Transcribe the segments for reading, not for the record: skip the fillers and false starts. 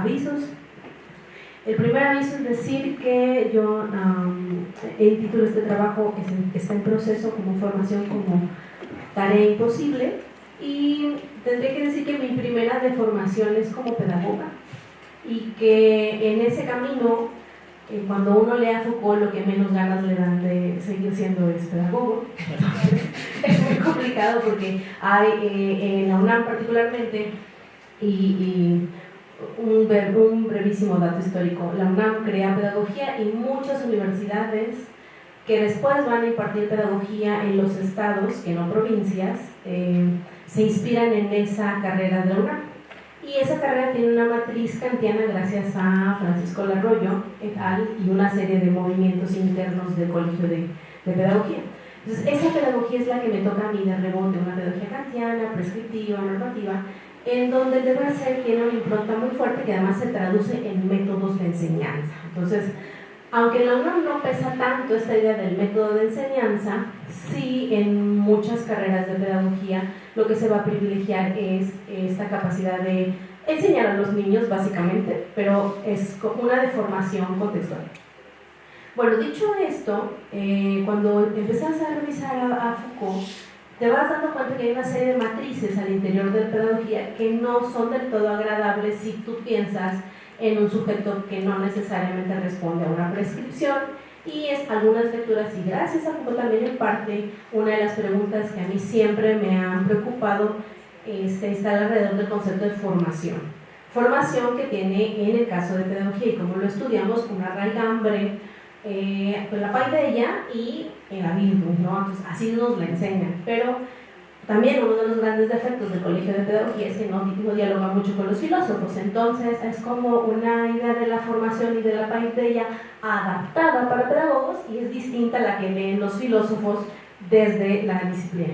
avisos. El primer aviso es decir que yo intitulo este trabajo que está en proceso como formación como tarea imposible, y tendré que decir que mi primera de formación es como pedagoga, y que en ese camino, cuando uno lee a Foucault, lo que menos ganas le dan de seguir siendo es pedagogo. Es muy complicado porque hay en la UNAM particularmente, y un brevísimo dato histórico: la UNAM crea pedagogía, y muchas universidades que después van a impartir pedagogía en los estados, que no provincias, se inspiran en esa carrera de la UNAM. Y esa carrera tiene una matriz kantiana gracias a Francisco Larroyo et al. Y una serie de movimientos internos del Colegio de Pedagogía. Entonces, esa pedagogía es la que me toca a mí de rebote, una pedagogía kantiana, prescriptiva, normativa, en donde el deber ser tiene una impronta muy fuerte que además se traduce en métodos de enseñanza. Entonces, aunque en la UNAM no pesa tanto esta idea del método de enseñanza, sí en muchas carreras de pedagogía lo que se va a privilegiar es esta capacidad de enseñar a los niños, básicamente, pero es una deformación contextual. Bueno, dicho esto, cuando empiezas a revisar a Foucault, te vas dando cuenta que hay una serie de matrices al interior de la pedagogía que no son del todo agradables si tú piensas en un sujeto que no necesariamente responde a una prescripción, y es algunas lecturas, y gracias a Foucault también en parte, una de las preguntas que a mí siempre me han preocupado está alrededor del concepto de formación. Formación que tiene, en el caso de pedagogía, y como lo estudiamos, una raigambre con la paideia y en la virtud, ¿no? Entonces, así nos la enseñan, pero también uno de los grandes defectos del Colegio de Pedagogía es que no dialoga mucho con los filósofos. Entonces es como una idea de la formación y de la paideia adaptada para pedagogos, y es distinta a la que leen los filósofos desde la disciplina.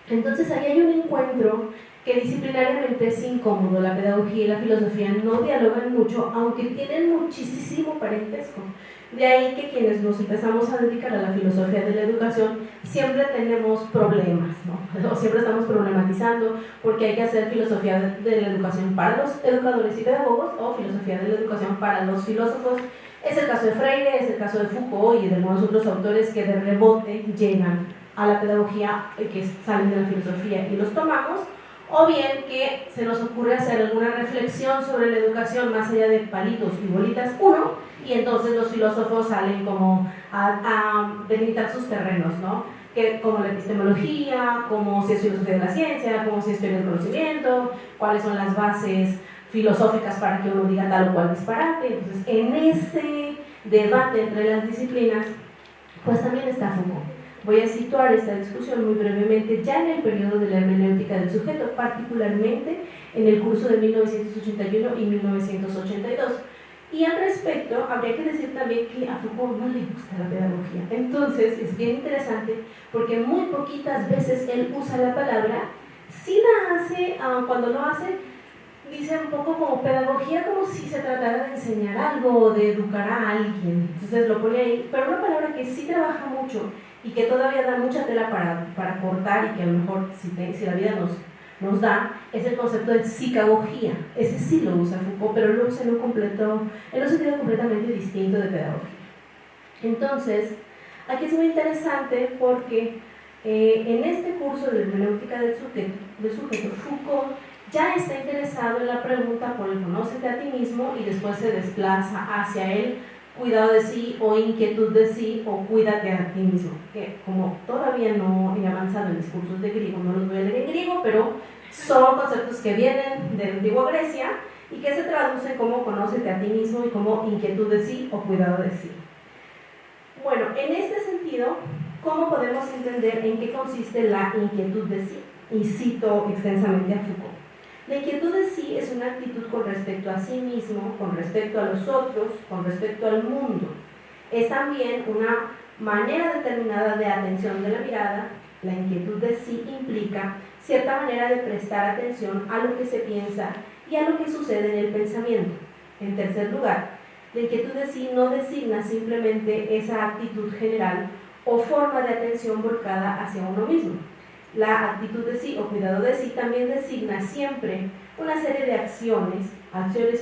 Entonces ahí hay un encuentro que disciplinariamente es incómodo. La pedagogía y la filosofía no dialogan mucho, aunque tienen muchísimo parentesco. De ahí que quienes nos empezamos a dedicar a la filosofía de la educación siempre tenemos problemas, ¿no? O siempre estamos problematizando porque hay que hacer filosofía de la educación para los educadores y pedagogos, o filosofía de la educación para los filósofos. Es el caso de Freire, es el caso de Foucault y de algunos otros autores que de rebote llegan a la pedagogía, que salen de la filosofía y los tomamos, o bien que se nos ocurre hacer alguna reflexión sobre la educación más allá de palitos y bolitas uno, y entonces los filósofos salen como a delimitar sus terrenos, ¿no? Que, como la epistemología, como si es filosofía de la ciencia, como si es historia del conocimiento, cuáles son las bases filosóficas para que uno diga tal o cual disparate. Entonces, en ese debate entre las disciplinas, pues también está Foucault. Voy a situar esta discusión muy brevemente ya en el periodo de la hermenéutica del sujeto, particularmente en el curso de 1981 y 1982. Y al respecto, habría que decir también que a Foucault no le gusta la pedagogía. Entonces, es bien interesante porque muy poquitas veces él usa la palabra. Sí la hace, cuando lo hace, dice un poco como pedagogía, como si se tratara de enseñar algo o de educar a alguien. Entonces lo pone ahí, pero una palabra que sí trabaja mucho y que todavía da mucha tela para cortar, y que a lo mejor si la vida nos da, es el concepto de psicagogía. Ese sí lo usa Foucault, pero lo usa en un sentido completamente distinto de pedagogía. Entonces, aquí es muy interesante porque en este curso de hermenéutica del sujeto, Foucault ya está interesado en la pregunta por el conócete a ti mismo, y después se desplaza hacia el cuidado de sí, o inquietud de sí, o cuídate a ti mismo, que como todavía no he avanzado en discursos de griego, no los voy a leer en griego, pero son conceptos que vienen de la antigua Grecia y que se traducen como conócete a ti mismo y como inquietud de sí o cuidado de sí. Bueno, en este sentido, ¿cómo podemos entender en qué consiste la inquietud de sí? Y cito extensamente a Foucault. La inquietud de sí es una actitud con respecto a sí mismo, con respecto a los otros, con respecto al mundo. Es también una manera determinada de atención de la mirada. La inquietud de sí implica cierta manera de prestar atención a lo que se piensa y a lo que sucede en el pensamiento. En tercer lugar, la inquietud de sí no designa simplemente esa actitud general o forma de atención volcada hacia uno mismo. La actitud de sí o cuidado de sí también designa siempre una serie de acciones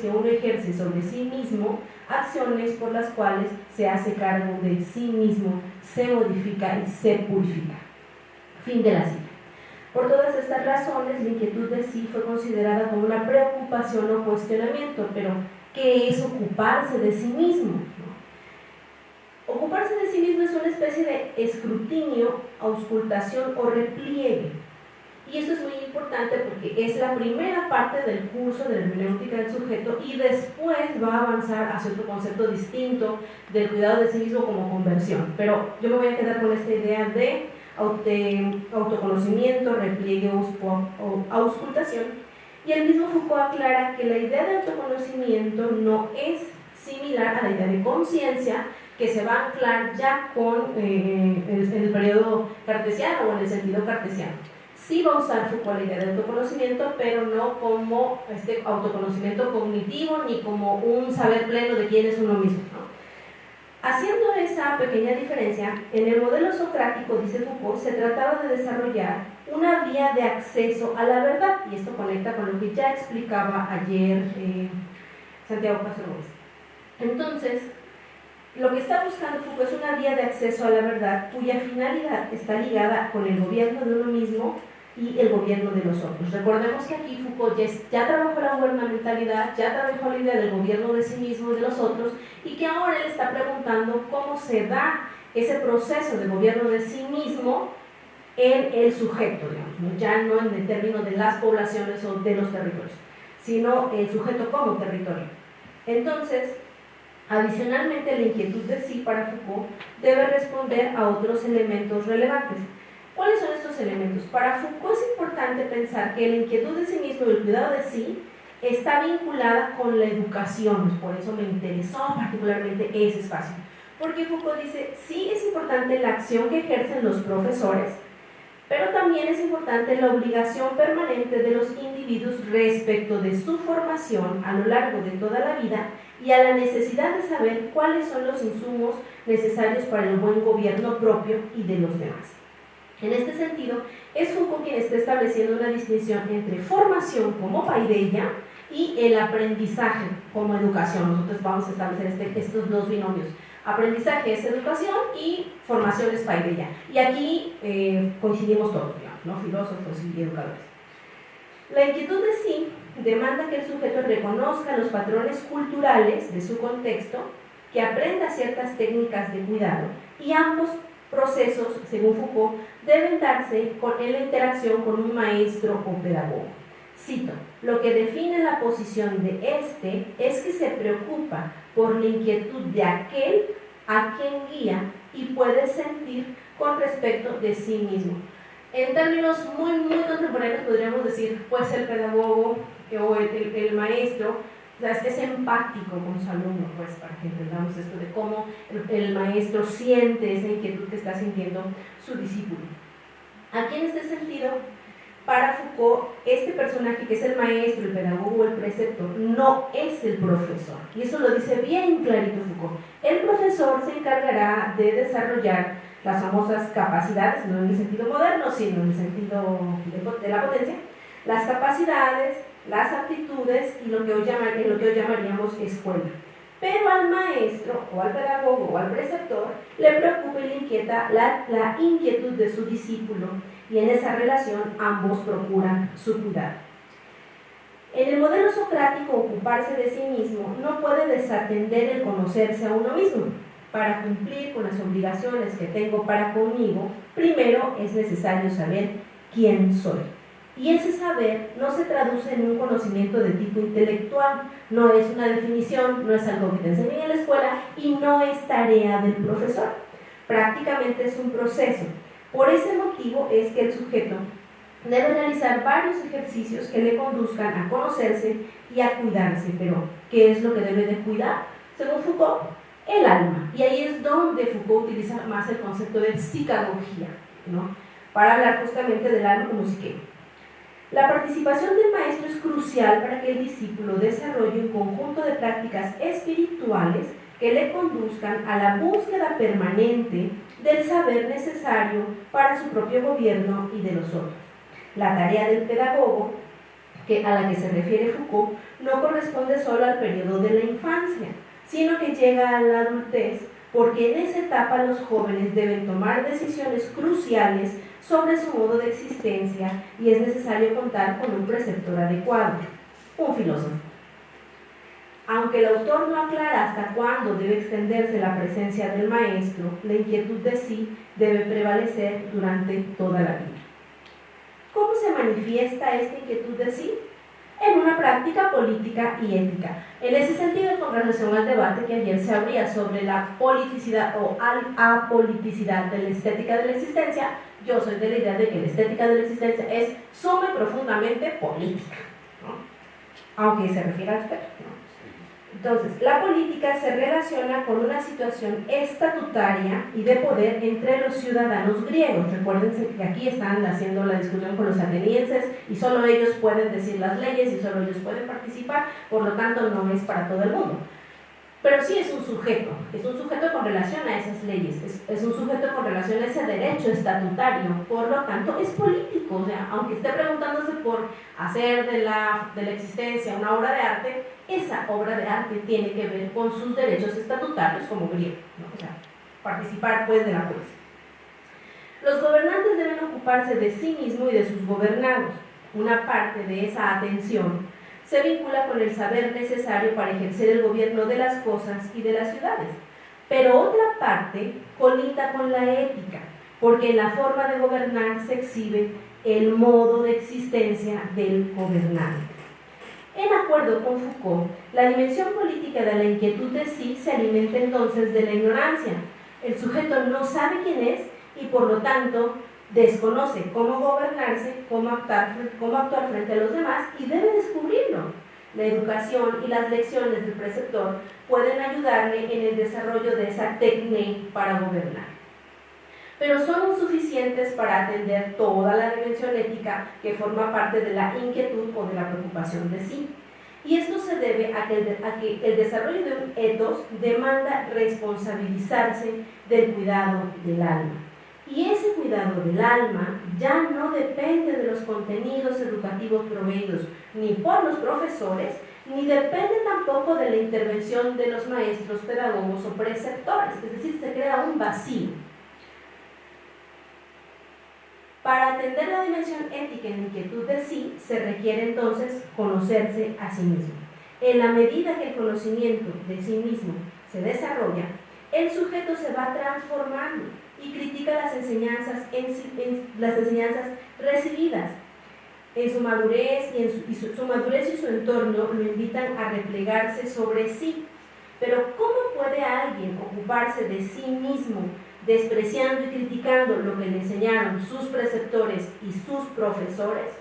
que uno ejerce sobre sí mismo, acciones por las cuales se hace cargo de sí mismo, se modifica y se purifica. Fin de la cita. Por todas estas razones, la inquietud de sí fue considerada como una preocupación o cuestionamiento, pero ¿qué es ocuparse de sí mismo? Ocuparse de sí mismo es una especie de escrutinio, auscultación o repliegue. Y esto es muy importante porque es la primera parte del curso de la hermenéutica del sujeto y después va a avanzar hacia otro concepto distinto del cuidado de sí mismo como conversión. Pero yo me voy a quedar con esta idea de autoconocimiento, repliegue o auscultación. Y el mismo Foucault aclara que la idea de autoconocimiento no es similar a la idea de conciencia, que se va a anclar ya con el periodo cartesiano o en el sentido cartesiano. Sí va a usar Foucault la idea de autoconocimiento, pero no como este autoconocimiento cognitivo ni como un saber pleno de quién es uno mismo, ¿no? Haciendo esa pequeña diferencia, en el modelo socrático, dice Foucault, se trataba de desarrollar una vía de acceso a la verdad, y esto conecta con lo que ya explicaba ayer Santiago Casanovas. Entonces, lo que está buscando Foucault es una vía de acceso a la verdad cuya finalidad está ligada con el gobierno de uno mismo y el gobierno de los otros. Recordemos que aquí Foucault ya trabajó la gubernamentalidad, ya trabajó la idea del gobierno de sí mismo y de los otros, y que ahora él está preguntando cómo se da ese proceso de gobierno de sí mismo en el sujeto, digamos, ¿no? Ya no en el término de las poblaciones o de los territorios, sino el sujeto como territorio. Entonces, adicionalmente, la inquietud de sí para Foucault debe responder a otros elementos relevantes. ¿Cuáles son estos elementos? Para Foucault es importante pensar que la inquietud de sí mismo y el cuidado de sí está vinculada con la educación. Por eso me interesó particularmente ese espacio. Porque Foucault dice, sí es importante la acción que ejercen los profesores, pero también es importante la obligación permanente de los individuos respecto de su formación a lo largo de toda la vida y a la necesidad de saber cuáles son los insumos necesarios para el buen gobierno propio y de los demás. En este sentido, es Foucault quien está estableciendo una distinción entre formación como paideia y el aprendizaje como educación. Nosotros vamos a establecer estos dos binomios. Aprendizaje es educación y formación es paideia. Y aquí coincidimos todos, digamos, ¿no? Filósofos y educadores. La inquietud de sí demanda que el sujeto reconozca los patrones culturales de su contexto, que aprenda ciertas técnicas de cuidado, y ambos procesos, según Foucault, deben darse en la interacción con un maestro o pedagogo. Cito, lo que define la posición de este es que se preocupa por la inquietud de aquel a quien guía y puede sentir con respecto de sí mismo. En términos muy contemporáneos podríamos decir, pues el pedagogo o el maestro, o sea, es empático con su alumno, pues, para que entendamos esto de cómo el maestro siente esa inquietud que está sintiendo su discípulo. Aquí en este sentido, para Foucault, este personaje que es el maestro, el pedagogo o el preceptor, no es el profesor. Y eso lo dice bien clarito Foucault. El profesor se encargará de desarrollar las famosas capacidades, no en el sentido moderno, sino en el sentido de la potencia, las capacidades, las aptitudes y lo que hoy llamaríamos escuela. Pero al maestro o al pedagogo o al preceptor le preocupa y le inquieta la inquietud de su discípulo, y en esa relación ambos procuran su cuidado. En el modelo socrático, ocuparse de sí mismo no puede desatender el conocerse a uno mismo. Para cumplir con las obligaciones que tengo para conmigo, primero es necesario saber quién soy. Y ese saber no se traduce en un conocimiento de tipo intelectual, no es una definición, no es algo que te enseñen en la escuela y no es tarea del profesor. Prácticamente es un proceso. Por ese motivo es que el sujeto debe realizar varios ejercicios que le conduzcan a conocerse y a cuidarse. Pero, ¿qué es lo que debe de cuidar? Según Foucault, el alma. Y ahí es donde Foucault utiliza más el concepto de psicagogía, ¿no? Para hablar justamente del alma como psique. La participación del maestro es crucial para que el discípulo desarrolle un conjunto de prácticas espirituales que le conduzcan a la búsqueda permanente del saber necesario para su propio gobierno y de los otros. La tarea del pedagogo, a la que se refiere Foucault, no corresponde solo al periodo de la infancia, sino que llega a la adultez, porque en esa etapa los jóvenes deben tomar decisiones cruciales sobre su modo de existencia y es necesario contar con un preceptor adecuado, un filósofo. Aunque el autor no aclara hasta cuándo debe extenderse la presencia del maestro, la inquietud de sí debe prevalecer durante toda la vida. ¿Cómo se manifiesta esta inquietud de sí? En una práctica política y ética. En ese sentido, con relación al debate que ayer se abría sobre la politicidad o apoliticidad de la estética de la existencia, yo soy de la idea de que la estética de la existencia es suma y profundamente política, ¿no? Aunque se refiere al ser, ¿no? Entonces, la política se relaciona con una situación estatutaria y de poder entre los ciudadanos griegos. Recuérdense que aquí están haciendo la discusión con los atenienses y solo ellos pueden decir las leyes y solo ellos pueden participar, por lo tanto no es para todo el mundo. Pero sí es un sujeto con relación a esas leyes, es un sujeto con relación a ese derecho estatutario, por lo tanto es político. O sea, aunque esté preguntándose por hacer de la existencia una obra de arte, esa obra de arte tiene que ver con sus derechos estatutarios como griego, ¿no? O sea, participar pues de la poesía. Los gobernantes deben ocuparse de sí mismos y de sus gobernados. Una parte de esa atención se vincula con el saber necesario para ejercer el gobierno de las cosas y de las ciudades, pero otra parte colinda con la ética, porque en la forma de gobernar se exhibe el modo de existencia del gobernante. En acuerdo con Foucault, la dimensión política de la inquietud de sí se alimenta entonces de la ignorancia. El sujeto no sabe quién es y por lo tanto desconoce cómo gobernarse, cómo actuar frente a los demás y debe descubrirlo. La educación y las lecciones del preceptor pueden ayudarle en el desarrollo de esa técnica para gobernar, pero son insuficientes para atender toda la dimensión ética que forma parte de la inquietud o de la preocupación de sí. Y esto se debe a que el desarrollo de un ethos demanda responsabilizarse del cuidado del alma. Y ese cuidado del alma ya no depende de los contenidos educativos proveídos ni por los profesores, ni depende tampoco de la intervención de los maestros, pedagogos o preceptores, es decir, se crea un vacío. Para atender la dimensión ética en la inquietud de sí, se requiere entonces conocerse a sí mismo. En la medida que el conocimiento de sí mismo se desarrolla, el sujeto se va transformando y critica las enseñanzas recibidas. En su madurez su madurez y su entorno lo invitan a replegarse sobre sí. Pero ¿cómo puede alguien ocuparse de sí mismo, despreciando y criticando lo que le enseñaron sus preceptores y sus profesores?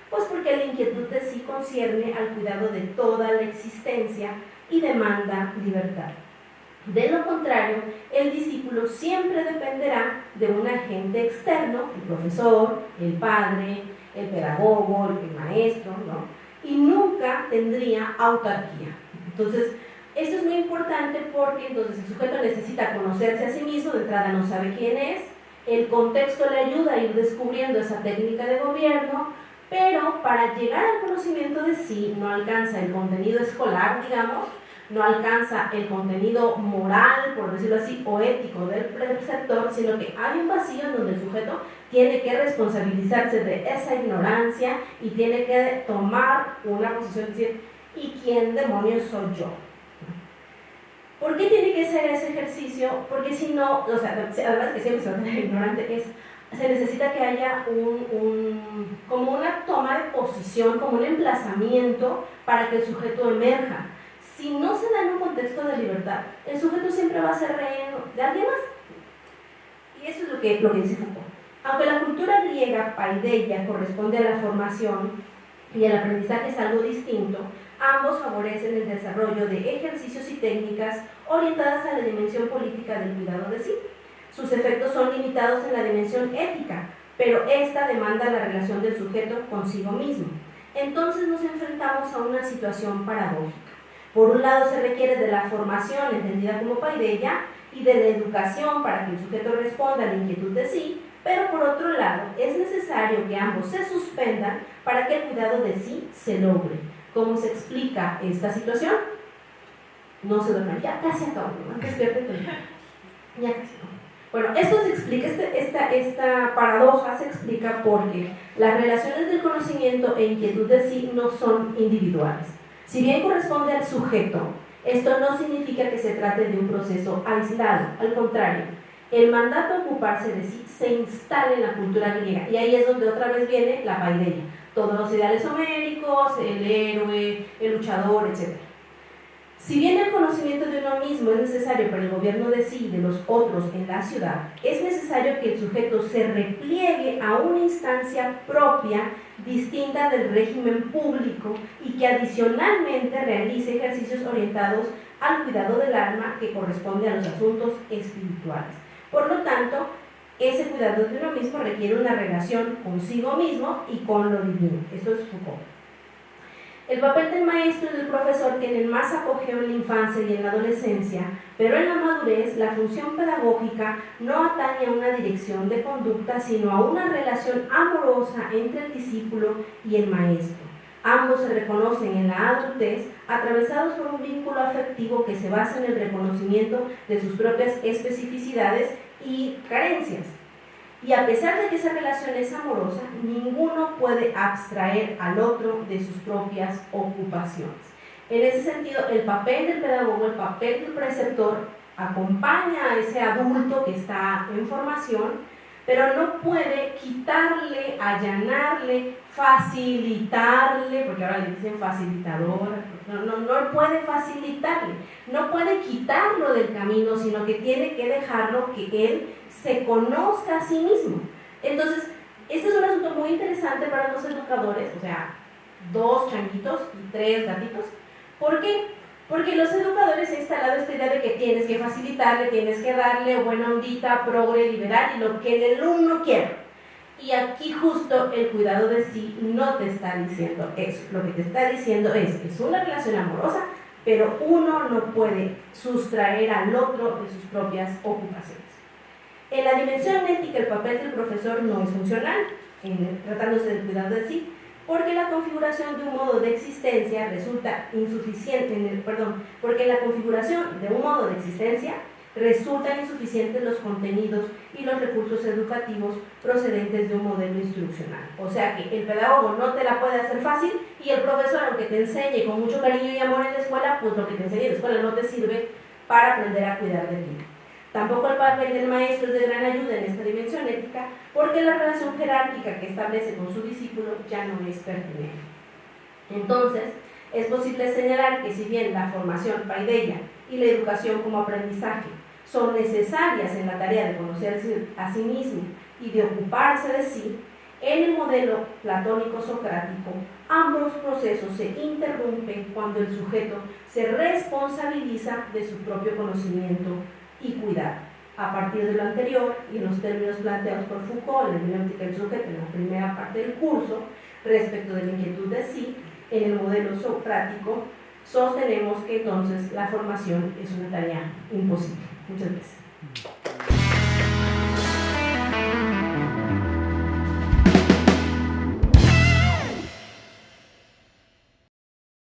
Pues porque la inquietud de sí concierne al cuidado de toda la existencia y demanda libertad. De lo contrario, el discípulo siempre dependerá de un agente externo, el profesor, el padre, el pedagogo, el maestro, ¿no? Y nunca tendría autarquía. Entonces, esto es muy importante porque entonces el sujeto necesita conocerse a sí mismo, de entrada no sabe quién es, el contexto le ayuda a ir descubriendo esa técnica de gobierno, pero para llegar al conocimiento de sí no alcanza el contenido escolar, digamos, no alcanza el contenido moral, por decirlo así, o ético del preceptor, sino que hay un vacío en donde el sujeto tiene que responsabilizarse de esa ignorancia y tiene que tomar una posición de decir, ¿y quién demonios soy yo? ¿Por qué tiene que ser ese ejercicio? Porque si no, o sea, además que siempre se va a tener ignorante, se necesita que haya como una toma de posición, como un emplazamiento para que el sujeto emerja. Si no se da en un contexto de libertad, el sujeto siempre va a ser rehén de alguien más. Y eso es lo que dice Foucault. Aunque la cultura griega paideia corresponde a la formación y el aprendizaje es algo distinto, ambos favorecen el desarrollo de ejercicios y técnicas orientadas a la dimensión política del cuidado de sí. Sus efectos son limitados en la dimensión ética, pero esta demanda la relación del sujeto consigo mismo. Entonces nos enfrentamos a una situación paradójica. Por un lado se requiere de la formación entendida como paideia y de la educación para que el sujeto responda a la inquietud de sí, pero por otro lado es necesario que ambos se suspendan para que el cuidado de sí se logre. ¿Cómo se explica esta situación? No se duerman, ya casi acabo, ¿no? Despierte, ya casi no. Bueno, esto se explica, esta paradoja se explica porque las relaciones del conocimiento e inquietud de sí no son individuales. Si bien corresponde al sujeto, esto no significa que se trate de un proceso aislado, al contrario, el mandato a ocuparse de sí se instala en la cultura griega, y ahí es donde otra vez viene la paideia, todos los ideales homéricos, el héroe, el luchador, etc. Si bien el conocimiento de uno mismo es necesario para el gobierno de sí y de los otros en la ciudad, es necesario que el sujeto se repliegue a una instancia propia, distinta del régimen público, y que adicionalmente realice ejercicios orientados al cuidado del alma que corresponde a los asuntos espirituales. Por lo tanto, ese cuidado de uno mismo requiere una relación consigo mismo y con lo divino. Esto es Foucault. El papel del maestro y del profesor tiene más apogeo en la infancia y en la adolescencia, pero en la madurez la función pedagógica no atañe a una dirección de conducta, sino a una relación amorosa entre el discípulo y el maestro. Ambos se reconocen en la adultez, atravesados por un vínculo afectivo que se basa en el reconocimiento de sus propias especificidades y carencias. Y a pesar de que esa relación es amorosa, ninguno puede abstraer al otro de sus propias ocupaciones. En ese sentido, el papel del pedagogo, el papel del preceptor, acompaña a ese adulto que está en formación, pero no puede quitarle, allanarle, facilitarle, porque ahora le dicen facilitador, no puede facilitarle, no puede quitarlo del camino, sino que tiene que dejarlo que él se conozca a sí mismo. Entonces, este es un asunto muy interesante para los educadores, o sea, 2 changuitos y 3 gatitos. ¿Por qué? Porque los educadores han instalado esta idea de que tienes que facilitarle, tienes que darle buena ondita, progre, liberal y lo que el alumno quiera. Y aquí justo el cuidado de sí no te está diciendo eso. Lo que te está diciendo es una relación amorosa, pero uno no puede sustraer al otro de sus propias ocupaciones. En la dimensión ética, el papel del profesor no es funcional, tratándose del cuidado de sí, porque la configuración de un modo de existencia resulta insuficiente, porque la configuración de un modo de existencia resultan insuficientes los contenidos y los recursos educativos procedentes de un modelo instruccional. O sea que el pedagogo no te la puede hacer fácil y el profesor, aunque te enseñe con mucho cariño y amor en la escuela, pues lo que te enseñe en la escuela no te sirve para aprender a cuidar de ti. Tampoco el papel del maestro es de gran ayuda en esta dimensión ética, porque la relación jerárquica que establece con su discípulo ya no es pertinente. Entonces, es posible señalar que si bien la formación paideia y la educación como aprendizaje son necesarias en la tarea de conocerse a sí mismo y de ocuparse de sí, en el modelo platónico-socrático, ambos procesos se interrumpen cuando el sujeto se responsabiliza de su propio conocimiento y cuidado. A partir de lo anterior y en los términos planteados por Foucault en la dialéctica del sujeto en la primera parte del curso, respecto de la inquietud de sí, en el modelo socrático, sostenemos que entonces la formación es una tarea imposible. Muchas gracias.